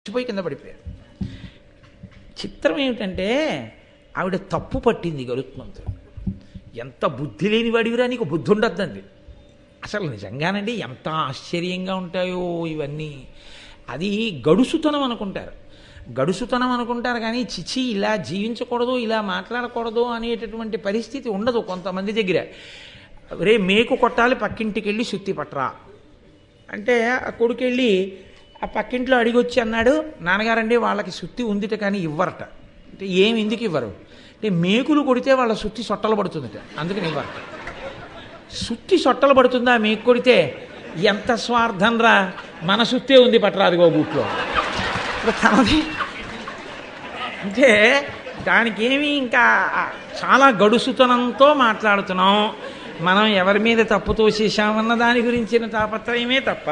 పోయి కింద పడిపోయారు. చిత్రం ఏమిటంటే ఆవిడ తప్పు పట్టింది గరుత్మంతుడు. ఎంత బుద్ధి లేని వాడివిరా, నీకు బుద్ధి ఉండద్దండి. అసలు నిజంగానండి ఎంత ఆశ్చర్యంగా ఉంటాయో ఇవన్నీ. అది గడుసుతనం అనుకుంటారు, గడుసుతనం అనుకుంటారు కానీ చిచి ఇలా జీవించకూడదు, ఇలా మాట్లాడకూడదు అనేటటువంటి పరిస్థితి ఉండదు కొంతమంది దగ్గర. రే మేకు కొట్టాలి, పక్కింటికి వెళ్ళి సుత్తి పట్టరా అంటే ఆ కొడుకెళ్ళి ఆ పక్కింట్లో అడిగొచ్చి అన్నాడు, నాన్నగారండి వాళ్ళకి సుత్తి ఉందిట కానీ ఇవ్వరట. అంటే ఏమి ఎందుకు ఇవ్వరు అంటే మేకులు కొడితే వాళ్ళ సుత్తి సొట్టలు పడుతుందట, అందుకని ఇవ్వరట. సుత్తి సొట్టలు పడుతుందా మేకు కొడితే? ఎంత స్వార్థం రా, మన సుత్తే ఉంది పట్టరాదుగో బూట్లో. ఇప్పుడు తనది అంటే దానికి ఏమి ఇంకా చాలా గడుసుతనంతో మాట్లాడుతున్నాం. మనం ఎవరి మీద తప్పు తోసేసామన్న దాని గురించిన తాపత్రయమే తప్ప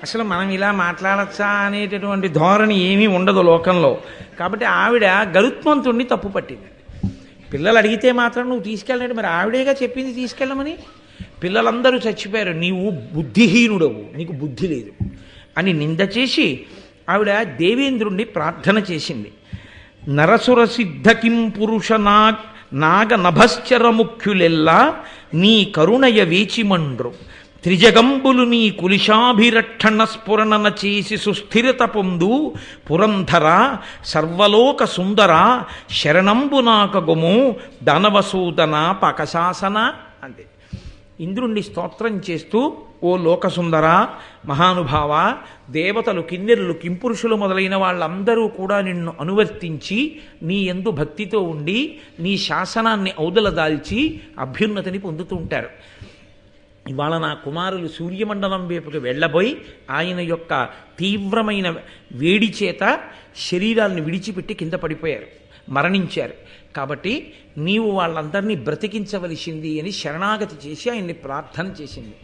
అసలు మనం ఇలా మాట్లాడచ్చా అనేటటువంటి ధోరణి ఏమీ ఉండదు లోకంలో. కాబట్టి ఆవిడ గరుత్మంతుణ్ణి తప్పు పట్టింది. పిల్లలు అడిగితే మాత్రం నువ్వు తీసుకెళ్ళండి, మరి ఆవిడేగా చెప్పింది తీసుకెళ్ళమని. పిల్లలందరూ చచ్చిపోయారు, నీవు బుద్ధిహీనుడవు, నీకు బుద్ధి లేదు అని నింద చేసి ఆవిడ దేవేంద్రుణ్ణి ప్రార్థన చేసింది. నరసుర సిద్ధకిం పురుష నాగ నభశ్చర ముఖ్యులెల్లా నీ కరుణయ వేచిమండ్రు త్రిజగంబులు నీ కులిశాభిరక్షణ స్ఫురణన చేసి సుస్థిరత పొందు పురంధర సర్వలోక సుందర శరణంబు నాకగుము దానవసూదన పకశాసన అంతే. ఇంద్రుణ్ణి స్తోత్రం చేస్తూ, ఓ లోకసుందర మహానుభావ, దేవతలు కిన్నెరులు కింపురుషులు మొదలైన వాళ్ళందరూ కూడా నిన్ను అనువర్తించి నీ యందు భక్తితో ఉండి నీ శాసనాన్ని ఔదలదాల్చి అభ్యున్నతిని పొందుతూ ఉంటారు. ఇవాళ నా కుమారులు సూర్యమండలం వైపుకి వెళ్ళబోయి ఆయన యొక్క తీవ్రమైన వేడి చేత శరీరాలను విడిచిపెట్టి కింద పడిపోయారు, మరణించారు. కాబట్టి నీవు వాళ్ళందరినీ బ్రతికించవలసింది అని శరణాగతి చేసి ఆయన్ని ప్రార్థన చేసింది.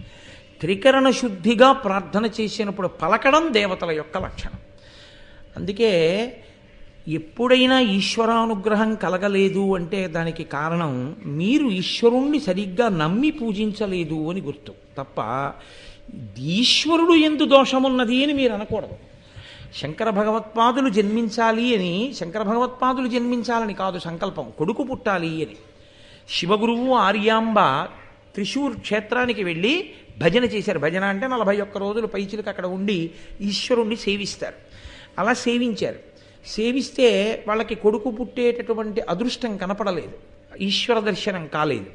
త్రికరణ శుద్ధిగా ప్రార్థన చేసినప్పుడు పలకడం దేవతల యొక్క లక్షణం. అందుకే ఎప్పుడైనా ఈశ్వరానుగ్రహం కలగలేదు అంటే దానికి కారణం మీరు ఈశ్వరుణ్ణి సరిగ్గా నమ్మి పూజించలేదు అని గుర్తు తప్ప ఈశ్వరుడు ఎందు దోషమున్నది అని మీరు అనకూడదు. శంకర భగవత్పాదులు జన్మించాలి అని, శంకర భగవత్పాదులు జన్మించాలని కాదు సంకల్పం, కొడుకు పుట్టాలి అని. శివగురువు ఆర్యాంబ త్రిశూర్ క్షేత్రానికి వెళ్ళి భజన చేశారు. భజన అంటే 41 రోజులు పైచిలకు అక్కడ ఉండి ఈశ్వరుణ్ణి సేవిస్తారు. అలా సేవించారు. సేవిస్తే వాళ్ళకి కొడుకు పుట్టేటటువంటి అదృష్టం కనపడలేదు, ఈశ్వర దర్శనం కాలేదు.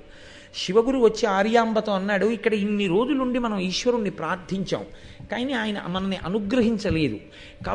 శివగురు వచ్చి ఆర్యాంబతో అన్నాడు, ఇక్కడ ఇన్ని రోజులుండి మనం ఈశ్వరుణ్ణి ప్రార్థించాం కానీ ఆయన మనల్ని అనుగ్రహించలేదు.